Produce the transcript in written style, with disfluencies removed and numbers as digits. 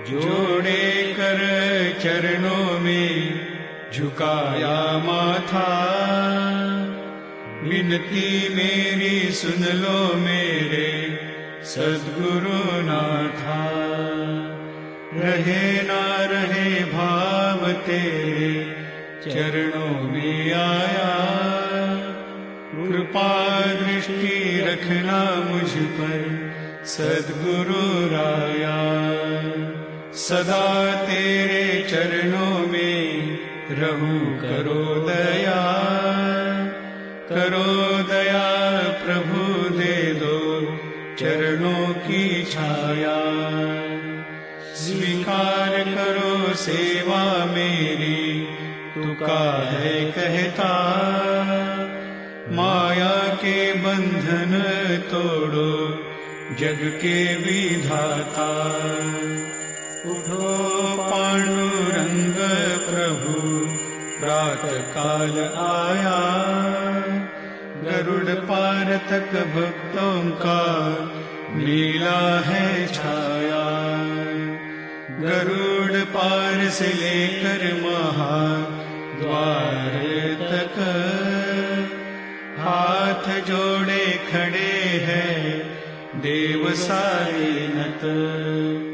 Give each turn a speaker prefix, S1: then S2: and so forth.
S1: जोड़े कर चरणों में झुकाया माथा। विनती मेरी सुन लो मेरे सद्गुरु नाथा। रहे ना रहे भाव तेरे चरणों में आया। कृपा दृष्टि रखना मुझ पर सद्गुरु राया। सदा तेरे चरणों में रहूं करो दया। करो दया प्रभु दे दो चरणों की छाया। स्वीकार करो सेवा मेरी तू काहे कहता। माया के बंधन तोड़ो जग के विधाता। उठो पांडुरंग प्रभु प्रातः काल आया। गरुड़ पार तक भक्तों का लीला है छाया। गरुड़ पार से लेकर महाद्वार तक हाथ जोड़े खड़े हैं देव सारे नत।